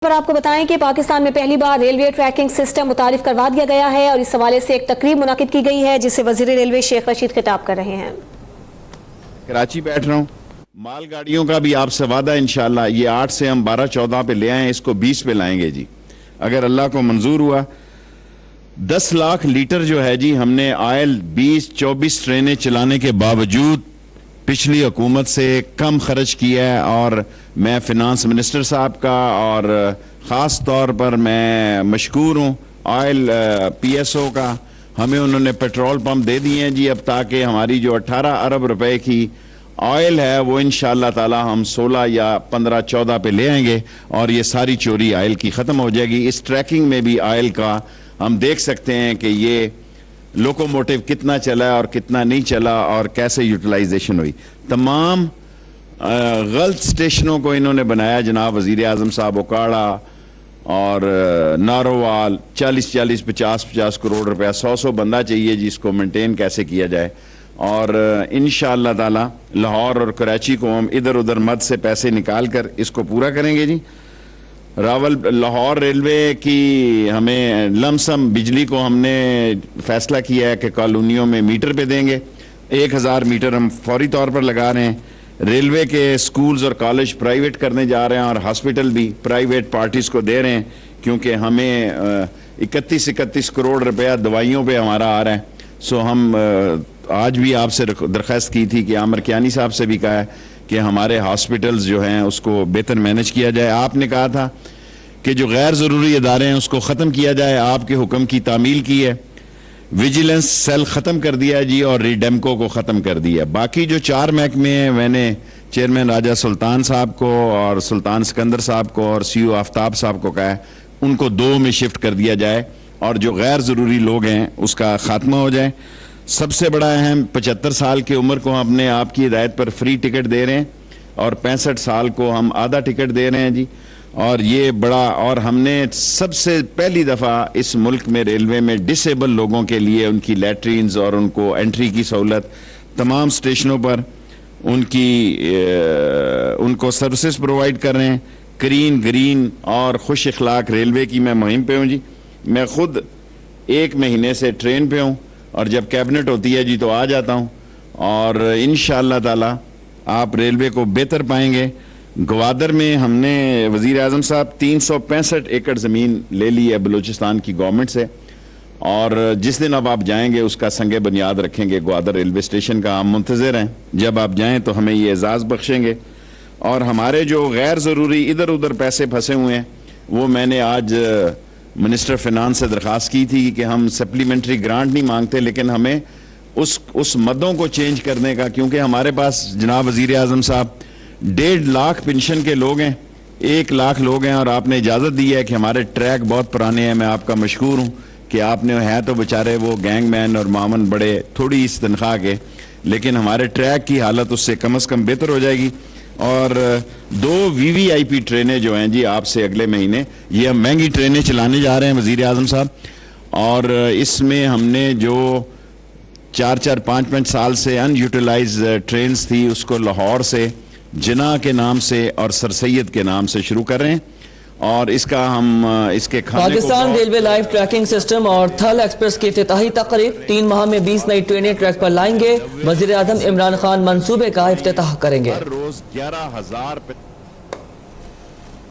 پر آپ کو بتائیں کہ پاکستان میں پہلی بار ریلوے ٹریکنگ سسٹم متعارف کروا دیا گیا ہے اور اس حوالے سے ایک تقریب منعقد کی گئی ہے جسے وزیر ریلوے شیخ رشید خطاب کر رہے ہیں۔ کراچی بیٹھ رہا ہوں، مال گاڑیوں کا بھی آپ سے وعدہ انشاءاللہ یہ 8 سے ہم 12-14 پہ لے آئیں، اس کو 20 پہ لائیں گے جی، اگر اللہ کو منظور ہوا۔ 10 لاکھ لیٹر جو ہے جی ہم نے آئل 20-24 ٹرینیں چلانے کے باوجود پچھلی حکومت سے کم خرچ کیا ہے، اور میں فنانس منسٹر صاحب کا اور خاص طور پر میں مشکور ہوں آئل پی ایس او کا، ہمیں انہوں نے پیٹرول پمپ دے دیے ہیں جی اب، تاکہ ہماری جو 18 ارب روپے کی آئل ہے وہ انشاءاللہ تعالی ہم 16 یا 15-14 پہ لے آئیں گے، اور یہ ساری چوری آئل کی ختم ہو جائے گی۔ اس ٹریکنگ میں بھی آئل کا ہم دیکھ سکتے ہیں کہ یہ لوکوموٹیو کتنا چلا اور کتنا نہیں چلا اور کیسے یوٹیلائزیشن ہوئی۔ تمام غلط سٹیشنوں کو انہوں نے بنایا، جناب وزیر اعظم صاحب، اوکاڑا اور نارووال، 40-40 50-50 کروڑ روپیہ، 100 بندہ چاہیے جی، اس کو مینٹین کیسے کیا جائے، اور انشاءاللہ تعالی لاہور اور کراچی کو ہم ادھر ادھر مد سے پیسے نکال کر اس کو پورا کریں گے جی۔ لاہور ریلوے کی ہمیں لمسم بجلی کو ہم نے فیصلہ کیا ہے کہ کالونیوں میں میٹر پہ دیں گے، 1000 میٹر ہم فوری طور پر لگا رہے ہیں۔ ریلوے کے سکولز اور کالج پرائیویٹ کرنے جا رہے ہیں، اور ہاسپٹل بھی پرائیویٹ پارٹیز کو دے رہے ہیں، کیونکہ ہمیں 31 کروڑ روپیہ دوائیوں پہ ہمارا آ رہا ہے۔ سو ہم آج بھی آپ سے درخواست کی تھی کہ عامر کیانی صاحب سے بھی کہا ہے کہ ہمارے ہاسپٹلز جو ہیں اس کو بہتر مینج کیا جائے۔ آپ نے کہا تھا کہ جو غیر ضروری ادارے ہیں اس کو ختم کیا جائے، آپ کے حکم کی تعمیل کی ہے، ویجیلنس سیل ختم کر دیا جی، اور ریڈیمکو کو ختم کر دیا۔ باقی جو 4 محکمے ہیں میں نے چیئرمین راجہ سلطان صاحب کو اور سلطان سکندر صاحب کو اور سی او آفتاب صاحب کو کہا ہے ان کو 2 میں شفٹ کر دیا جائے، اور جو غیر ضروری لوگ ہیں اس کا خاتمہ ہو جائے۔ سب سے بڑا اہم 75 سال کی عمر کو ہم نے آپ کی ہدایت پر فری ٹکٹ دے رہے ہیں، اور 65 سال کو ہم آدھا ٹکٹ دے رہے ہیں جی، اور یہ بڑا، اور ہم نے سب سے پہلی دفعہ اس ملک میں ریلوے میں ڈسیبل لوگوں کے لیے ان کی لیٹرینز اور ان کو انٹری کی سہولت تمام سٹیشنوں پر ان کو سروسز پرووائڈ کر رہے ہیں۔ گرین اور خوش اخلاق ریلوے کی میں مہم پہ ہوں جی، میں خود 1 مہینے سے ٹرین پہ ہوں، اور جب کیبنٹ ہوتی ہے جی تو آ جاتا ہوں، اور انشاءاللہ تعالی آپ ریلوے کو بہتر پائیں گے۔ گوادر میں ہم نے وزیر اعظم صاحب 365 ایکڑ زمین لے لی ہے بلوچستان کی گورنمنٹ سے، اور جس دن اب آپ جائیں گے اس کا سنگ بنیاد رکھیں گے گوادر ریلوے اسٹیشن کا۔ ہم منتظر ہیں جب آپ جائیں تو ہمیں یہ اعزاز بخشیں گے، اور ہمارے جو غیر ضروری ادھر ادھر پیسے پھنسے ہوئے ہیں وہ میں نے آج منسٹر فنانس سے درخواست کی تھی کہ ہم سپلیمنٹری گرانٹ نہیں مانگتے، لیکن ہمیں اس مدوں کو چینج کرنے کا، کیونکہ ہمارے پاس جناب وزیر اعظم صاحب 1.5 لاکھ پنشن کے لوگ ہیں، 1 لاکھ لوگ ہیں، اور آپ نے اجازت دی ہے کہ ہمارے ٹریک بہت پرانے ہیں۔ میں آپ کا مشکور ہوں کہ آپ نے ہے تو بیچارے وہ گینگ مین اور معاون بڑے تھوڑی اس تنخواہ کے، لیکن ہمارے ٹریک کی حالت اس سے کم از کم بہتر ہو جائے گی۔ اور 2 VVIP ٹرینیں جو ہیں جی آپ سے اگلے مہینے، یہ ہم مہنگی ٹرینیں چلانے جا رہے ہیں وزیر اعظم صاحب، اور اس میں ہم نے جو 4-4 5-5 سال سے ان یوٹیلائز ٹرینز تھی اس کو لاہور سے جناح کے نام سے اور سر سید کے نام سے شروع کر رہے ہیں، اور اس کا ہم اس کے کھانے Pakistan railway live tracking system اور تھل ایکسپریس کی افتتاحی تقریب 3 ماہ میں 20 نئی ٹرینیں ٹریک پر لائیں گے، وزیر اعظم عمران خان منصوبے کا افتتاح کریں گے۔ ہر روز 11,000